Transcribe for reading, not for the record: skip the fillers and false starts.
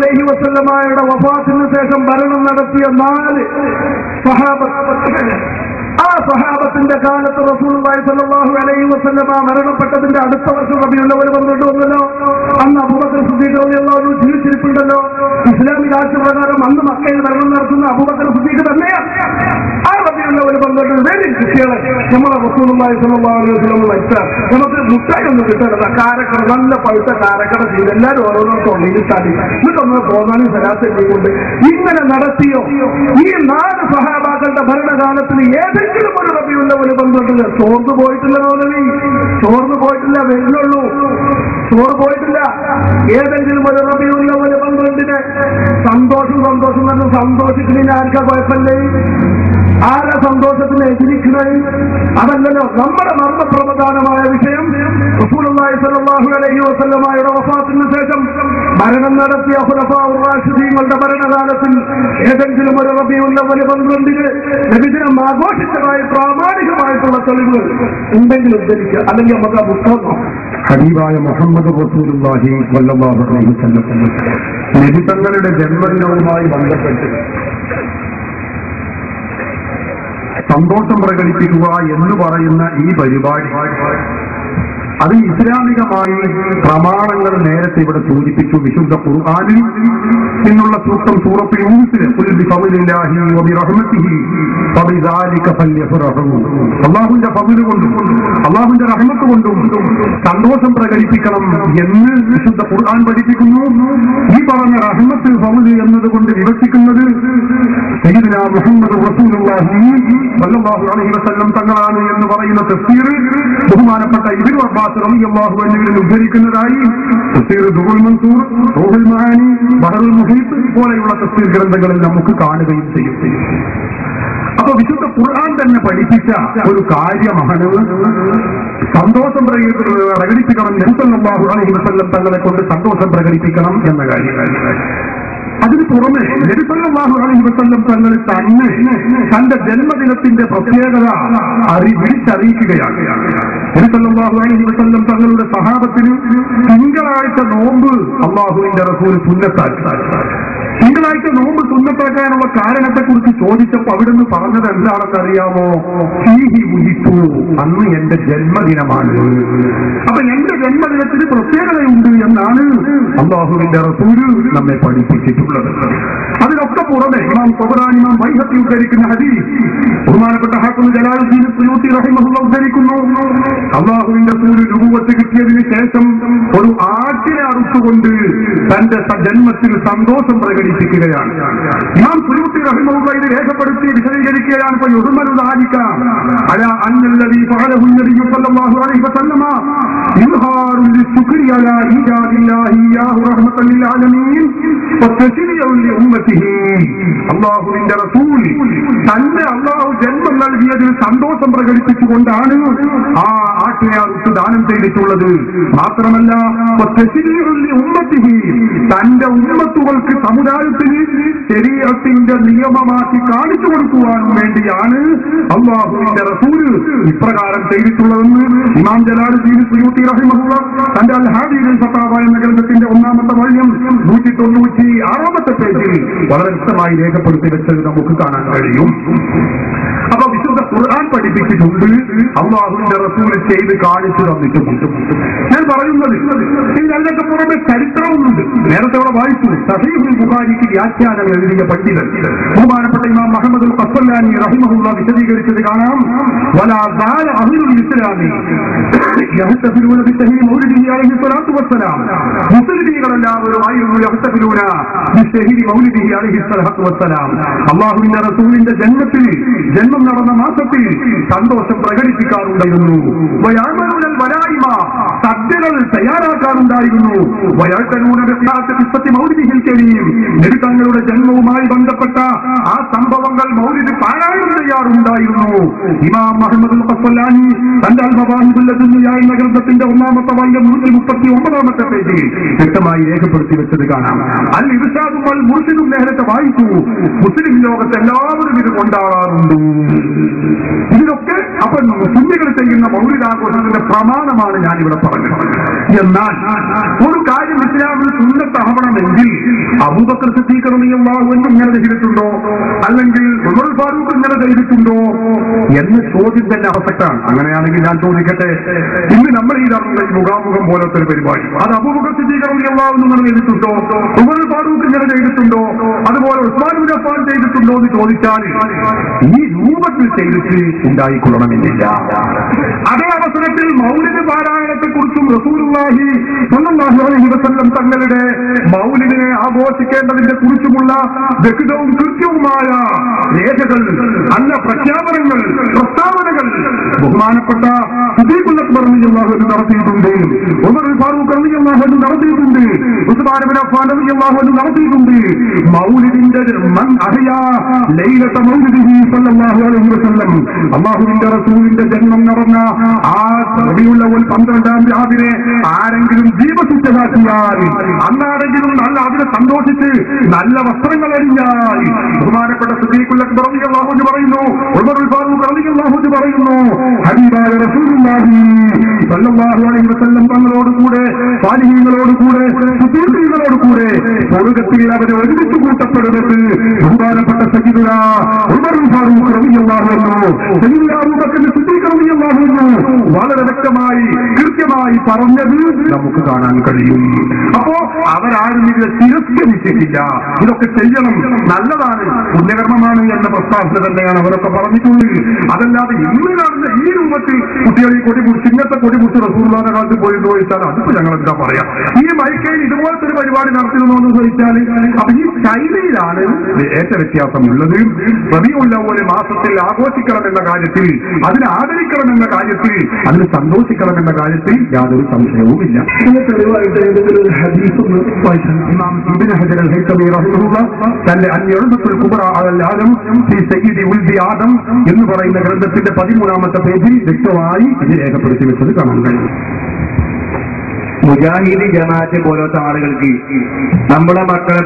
അലൈഹി വസല്ലമയുടെ വഫാത്തിന് ശേഷം ഭരണം നടത്തിയ 4 സ്വഹാബത്ത്. ആ സ്വഹാബത്തിന്റെ കാലത്ത് റസൂലുള്ളാഹി സ്വല്ലല്ലാഹു അലൈഹി വസല്ലമ മരണപ്പെട്ടതിന്റെ അടുത്ത വർഷം റബീഉൽ അവ്വൽ വന്നിട്ടുണ്ടല്ലോ. അന്ന് അബൂബക്കർ സിദ്ദീഖ് റളിയല്ലാഹു അൻഹു ജീവിച്ചിരിപ്പുണ്ടല്ലോ. ഇസ്ലാമിക ആചാരപ്രകാരം അന്ന് മക്കയിൽ ഭരണം നടത്തുന്ന അബൂബക്കർ സിദ്ദീഖ് തന്നെയാണ്. ആ റബീഉൽ അവ്വൽ വന്നിട്ട് വേറെ കുട്ടികളെ നമ്മളെ റസൂലുള്ളാഹി സ്വല്ലല്ലാഹു അലൈഹി വസല്ലം വെച്ചാൽ നമുക്ക് മുട്ടായി ഒന്നും കിട്ടരുത്. കാരക്കട നല്ല പഴുത്ത കാരക്കട ചെയ്ത് എല്ലാവരും ഓരോരോ തൊള്ളിയിൽ തടി എന്നിട്ടൊന്ന് പോകാനും സലാത്ത് കൊണ്ട് ഇങ്ങനെ നടത്തിയോ? ഈ 4 സ്വഹാബാക്കളുടെ ഭരണകാലത്തിന് ഏതെങ്കിലും ഒരു റബീഉൽ അവ്വൽ വന്നിട്ടില്ല. ചോർന്നു പോയിട്ടില്ല മൗലവി, ചോർന്നു പോയിട്ടില്ല, വരുന്നുള്ളൂ, ചോറ് പോയിട്ടില്ല. ഏതെങ്കിലും ഒരു റബീഉൽ അവ്വൽ 12 സന്തോഷം എന്ന് സന്തോഷിക്കുന്നതിന് ആർക്കാ കുഴപ്പമില്ലേ? ആരാ സന്തോഷത്തിന് എതിരിക്കുന്നത്? അതല്ലല്ലോ നമ്മുടെ മർമ്മപ്രധാനമായ വിഷയം. റസൂലുള്ളാഹി സ്വല്ലല്ലാഹു അലൈഹി വസല്ലമയുടെ വഫാത്തിന് ശേഷം ഭരണം നടത്തിയ ഖുലഫാഉർ റാഷിദീങ്ങളുടെ ഭരണകാലത്തിൽ ഏതെങ്കിലും ഒരു റബീഉൽ അവ്വൽ 12 നബിദിനം ആഘോഷിച്ചതായി പ്രാമാണികമായിട്ടുള്ള തെളിവുകൾ ഉണ്ടെങ്കിൽ ഉദ്ധരിക്കുക, അല്ലെങ്കിൽ നമുക്ക് ആ പുസ്തകം ഹബീബായ മുഹമ്മദ് റസൂലുള്ളാഹി സ്വല്ലല്ലാഹു അലൈഹി വസല്ലം നബി തങ്ങളുടെ ജന്മദിനവുമായി ബന്ധപ്പെട്ട് സന്തോഷം പ്രകടിപ്പിക്കുക എന്ന് പറയുന്ന ഈ പരിപാടി അത് ഇസ്ലാമികമായി പ്രമാണങ്ങൾ നേരത്തെ ഇവിടെ സൂചിപ്പിച്ചു. വിശുദ്ധ ഖുർആനിൽ നിന്നുള്ള സൂക്തം സൂറത്തുൽ യൂനുസിൽ ഖുൽ ബിഫദ്ലില്ലാഹി വബിറഹ്മതിഹി ഫബിദാലിക ഫൽയഫറഹു. അല്ലാഹുവിന്റെ ഫദ്ല് കൊണ്ടും അല്ലാഹുവിന്റെ റഹ്മത്ത് കൊണ്ടും സന്തോഷം പ്രകടിപ്പിക്കണം എന്ന് വിശുദ്ധ ഖുർആൻ പഠിപ്പിക്കുന്നു. ഈ പറഞ്ഞ റഹ്മത്ത് ഫദ്ല് എന്നതുകൊണ്ട് വിവക്ഷിക്കുന്നത് സയ്യിദുനാ മുഹമ്മദ് റസൂലുള്ളാഹി സ്വല്ലല്ലാഹു അലൈഹി വസല്ലം തങ്ങളാണ് എന്ന് പറയുന്ന തഫ്സീർ ബഹുമാനപ്പെട്ട ഇബ്നു അബ്ബാസ് റളിയല്ലാഹു അൻഹുവിൽ ഉദ്ധരിക്കുന്നതായി തഫ്സീർ ദുറുൽ മൻസൂർ, റൂഹുൽ മആനി, ബഹറുൽ മുഹീത്ത് പോലെയുള്ള തഫ്സീർ ഗ്രന്ഥങ്ങളിൽ നമുക്ക് കാണുകയും ചെയ്യും. അപ്പൊ വിശുദ്ധ ഖുർആൻ തന്നെ പഠിപ്പിച്ച ഒരു കാര്യമാണ് സന്തോഷം പ്രകടിപ്പിക്കണം. നബി സല്ലല്ലാഹു അലൈഹി വസല്ലം തങ്ങളെ കൊണ്ട് സന്തോഷം പ്രകടിപ്പിക്കണം എന്ന കാര്യം. അതിന് പുറമെ നബി സല്ലല്ലാഹു അലൈഹി വസല്ലം തങ്ങൾ തന്നെ തന്റെ ജന്മദിനത്തിന്റെ പ്രത്യേകത വിളിച്ചറിയിക്കുകയാണ്. നബി സല്ലല്ലാഹു അലൈഹി വസല്ലം തങ്ങളുടെ സഹാബത്തിന് തിങ്കളാഴ്ച നോമ്പ് അല്ലാഹുവിന്റെ റസൂൽ സുന്നത്താക്കി. തിങ്കളാഴ്ച നോമ്പ് സുന്നത്താക്കാനുള്ള കാരണത്തെക്കുറിച്ച് ചോദിച്ചപ്പോൾ അവിടുന്ന് പറഞ്ഞത് എന്താണെന്ന് അറിയാമോ? ഫീഹി ഉദിത്തു, അന്ന് എന്റെ ജന്മദിനമാണ്. അപ്പൊ എന്റെ ജന്മദിനത്തിന് പ്രത്യേകതയുണ്ട് എന്നാണ് അല്ലാഹുവിന്റെ റസൂൽ നമ്മെ പഠിപ്പിച്ചിട്ടുള്ളത്. അതിനൊക്കെ പുറമെ ഇമാം ത്വബറാനി, ഇമാം ബൈഹഖി ഉദ്ധരിക്കുന്ന ഹദീസ് ബഹുമാനപ്പെട്ട ഹാഫിദ് ജലാലുദ്ദീൻ സുയൂത്തി റഹിമഹുല്ലാഹ് ഉദ്ധരിക്കുന്നു. അല്ലാഹുവിന്റെ റസൂൽ നുബുവത്ത് കിട്ടിയതിന് ശേഷം ഒരു ആട്ടിനെ അറുത്തുകൊണ്ട് തന്റെ ജന്മത്തിൽ സന്തോഷം പ്രകടിപ്പിക്കുകയാണ്. ഇമാം സുയൂത്തി റഹിമഹുല്ലാഹ് ഇത് രേഖപ്പെടുത്തി വിശദീകരിക്കുകയാണ്. അള്ളാഹുവിന്റെ റസൂൽ തന്നെ അള്ളാഹു ജന്മം നൽകിയതിൽ സന്തോഷം പ്രകടിപ്പിച്ചുകൊണ്ടാണ് ആ ആട്ടിനെ അറുത്ത് ദാനം ചെയ്തിട്ടുള്ളത്. മാത്രമല്ല തന്റെ ഉമ്മത്തുകൾക്ക്, സമുദായത്തിന് ശരീഅത്തിന്റെ നിയമമാക്കി കാണിച്ചു കൊടുക്കുവാനും വേണ്ടിയാണ് അള്ളാഹുവിന്റെ റസൂൽ ഇപ്രകാരം ചെയ്തിട്ടുള്ളതെന്ന് ഇമാം ജലാലുദ്ദീൻ സുയൂത്തി റഹിമഹുല്ലാഹ് തന്റെ അൽ ഹാദിയിൽ ഫതാവ എന്ന ഗ്രന്ഥത്തിന്റെ 1-ാമത്തെ വാള്യം 196-ാമത്തെ പേജിൽ വളരെ വ്യക്തമായി രേഖപ്പെടുത്തി വെച്ചത് നമുക്ക് കാണാൻ കഴിയും. അപ്പൊ വിശുദ്ധ ഖുർആൻ പഠിപ്പിച്ചിട്ടുണ്ട്, അല്ലാഹുവിന്റെ റസൂൽ ചെയ്ത് കാണിച്ചു തന്നിട്ടുമുണ്ട്. ഞാൻ പറയുന്നത് ഇതിനൊക്കെ പുറമെ ചരിത്രവുമുണ്ട്. നേരത്തെ അവിടെ വായിച്ചു സഹീഹുൽ ബുഖാരിക്ക് വ്യാഖ്യാനം എഴുതിയ പണ്ഡിതൻ ബഹുമാനപ്പെട്ട ഇമാം മുഹമ്മദ് അൽ ഖസ്സലാനി റഹിമഹുല്ലാഹ് വിശദീകരിച്ചത് കാണാം. വലാ സാല അഹ്ലുൽ ഇസ്ലാമി യഹ്തഫിലൂന ബിത്തഹീം മൗലിദിഹി അലൈഹി സ്വലാത്തു വസ്സലാം. മുസ്ലിമീങ്ങളെല്ലാവരും ആയിരുന്നു യഹ്തഫിലൂന ബിത്തഹീം മൗലിദിഹി അലൈഹി സ്വലാത്തു വസ്സലാം. അല്ലാഹുവിന്റെ റസൂലിന്റെ ജന്മം നടന്ന മാസത്തിൽ സന്തോഷം പ്രകടിപ്പിക്കാറുണ്ടായിരുന്നു. സദ്യകൾ തയ്യാറാക്കാറുണ്ടായിരുന്നു. നബി തങ്ങളുടെ ജന്മവുമായി ബന്ധപ്പെട്ട ആ സംഭവങ്ങൾ മൗലിദ് പാരായണം ചെയ്യാറുണ്ടായിരുന്നു. ഇമാം മുഹമ്മദ് അൽ ഖസ്സലാനി തന്റെ അൽ മവാഹിബുൽ ലദുനിയ്യ എന്ന ഗ്രന്ഥത്തിന്റെ 1-ാമത്തെ വാല്യം 139-ാമത്തെ പേജിൽ വ്യക്തമായി രേഖപ്പെടുത്തി വെച്ചത് കാണാം. അൽ ഇർശാദും അൽ മുർശിദും നേരത്തെ വായിച്ചു. മുസ്ലിം ലോകത്ത് എല്ലാവരും ഇത് കൊണ്ടാടാറുണ്ട്. ഇതിനൊക്കെ അപ്പൊ സുന്നികൾ ചെയ്യുന്ന മൗലിദാഘോഷത്തിന്റെ പ്രമാണമാണ് ഞാനിവിടെ പറഞ്ഞത്. എന്നാൽ ഒരു കാര്യം ഇസ്ലാമിൽ സുന്നത്താവണമെങ്കിൽ അബൂബക്കർ സിദ്ദീഖ് റളിയല്ലാഹു അൻഹു ഇങ്ങനെ ചെയ്തിട്ടുണ്ടോ, അല്ലെങ്കിൽ ഉമർ ഫാറൂഖ് ഇങ്ങനെ ചെയ്തിട്ടുണ്ടോ എന്ന ചോദ്യം തന്നെ അവസരമാണ്. അങ്ങനെയാണെങ്കിൽ ഞാൻ ചോദിക്കട്ടെ, ഇന്ന് നമ്മൾ ഈ നടന്ന ഈ മുഖാമുഖം പോലത്തെ ഒരു പരിപാടി അത് അബൂബക്കർ സിദ്ദീഖ് റളിയല്ലാഹു അൻഹു ഇങ്ങനെ ചെയ്തിട്ടുണ്ടോ, ഉമർ ഫാറൂഖ് ഇങ്ങനെ ചെയ്തിട്ടുണ്ടോ, അതുപോലെ ഉസ്മാൻ ഇബ്നു അഫ്ഫാൻ ചെയ്തിട്ടുണ്ടോ എന്ന് ചോദിച്ചാൽ ഈ രൂപത്തിൽ ചെയ്തിട്ട് ഉണ്ടായിക്കൊള്ളണമെന്നില്ല. അതേ അവസരത്തിൽ മൗലിദ് പാരായണത്തെ കുറിച്ചും റസൂലുള്ളാഹി സ്വല്ലല്ലാഹു അലൈഹി വസല്ലം തങ്ങളുടെ മൗലിദിനെ ആഘോഷിക്കേണ്ടതിനെ കുറിച്ചുമുള്ള വ്യക്തവും കൃത്യവുമായ രേഖകൾ, നല്ല പ്രഖ്യാപനങ്ങൾ, പ്രസ്താവനകൾ ബഹുമാനപ്പെട്ട സിദ്ദീഖുൽ അക്ബർ റളിയല്ലാഹു അൻഹു നടത്തിയിട്ടുണ്ട്, ഉമർ ഫാറൂഖ് റളിയല്ലാഹു അൻഹു നടത്തിയിട്ടുണ്ട്, ഉസ്മാൻ ഇബ്നു അഫ്ഫാൻ റളിയല്ലാഹു അൻഹു നടത്തിയിട്ടുണ്ട്. മൗലിദിന്റെ മൻ അഹ്യാ ലൈലത മൗലിദിഹി സ്വല്ലല്ലാഹു അലൈഹി വസല്ലം, അല്ലാഹുവിന്റെ റസൂലിന്റെ ജന്മം നടന്ന ആ റബീഉൽ അവ്വൽ 12-ാം രാവിനെ ആരെങ്കിലും ജീവസുറ്റമാക്കിയാൽ, അന്നാരെങ്കിലും നല്ല അതിനെ സന്തോഷിച്ച് നല്ല വസ്ത്രങ്ങൾ അണിഞ്ഞാൽ, ബഹുമാനപ്പെട്ട സിദ്ദീഖുൽ അക്ബർ റളിയല്ലാഹു അൻഹു പറയുന്നു, ഉമർ ഫാറൂഖ് റളിയല്ലാഹു അൻഹു പറയുന്നു, ഹബീബായ റസൂലുള്ളാഹി സ്വല്ലല്ലാഹു അലൈഹി വസല്ലം തങ്ങളോട് കൂടെ, സാലിഹീങ്ങളോട് കൂടെ, സുദീഖീങ്ങളോട് കൂടെ സ്വർഗ്ഗത്തിൽ അവരെ ഒരുമിച്ച് കൂട്ടപ്പെടുന്നത് ബഹുമാനപ്പെട്ട സയ്യിദുനാ ഉമർ ഫാറൂഖ് റളിയല്ലാഹു അൻഹു, സയ്യിദുനാ അബൂബക്കർ സിദ്ദീഖ് റളിയല്ലാഹു അൻഹു വളരെ വ്യക്തമായി കൃത്യമായി പറഞ്ഞത് നമുക്ക് കാണാൻ കഴിയും. അപ്പോ അവരാരും ഇതിനെ തിരസ്കരിച്ചിട്ടില്ല. ഇതൊക്കെ ചെയ്യണം, നല്ലതാണ്, പുണ്യകർമ്മമാണ് എന്ന പ്രസ്താവന തന്നെയാണ് അവരൊക്കെ പറഞ്ഞിട്ടുള്ളത്. അതല്ലാതെ ഇന്ന് കാണുന്ന ഈ രൂപത്തിൽ കുട്ടികൾ ഈ കൊടി പിടിച്ച് ഇങ്ങനത്തെ കൊടി പിടിച്ച് റസൂലുള്ളാഹിന്റെ കാലത്ത് പോയി ചോദിച്ചാൽ അതിപ്പോ ഞങ്ങൾ എന്താ പറയാ, ഈ മൈക്കയിൽ ഇതുപോലത്തെ ഒരു പരിപാടി നടത്തിയിരുന്നോ എന്ന് ചോദിച്ചാൽ അപ്പൊ ഈ ശൈലിയിലാണ് ഏറ്റ വ്യത്യാസമുള്ളത്. റബീഉൽ അവ്വൽ മാസത്തിൽ ആഘോഷിക്കണമെന്ന കാര്യത്തിൽ, അതിനെ ആദരിക്കണമെന്ന കാര്യത്തിൽ, അതിന് സന്തോഷിക്കണമെന്ന കാര്യത്തിൽ യാതൊരു സംശയവുമില്ല. ഇമാം ഇബ്നു ഹജർ അൽ ഹൈതമി റഹിമഹുല്ലാഹ് തന്റെ അൽ-ഉൽബത്തുൽ കുബ്ര അലൽ ആദം ഫീ സയ്യിദി ഉൽദി ആദം എന്ന് പറയുന്ന ഗ്രന്ഥത്തിന്റെ 13-ാമത്തെ പേജിൽ വ്യക്തമായി ഇത് രേഖപ്പെടുത്തി വെച്ചത് കാണാൻ കഴിയും. മുജാഹിദ് ജമാഅത്ത് പോലത്തെ ആളുകൾക്ക് നമ്മുടെ മക്കളെ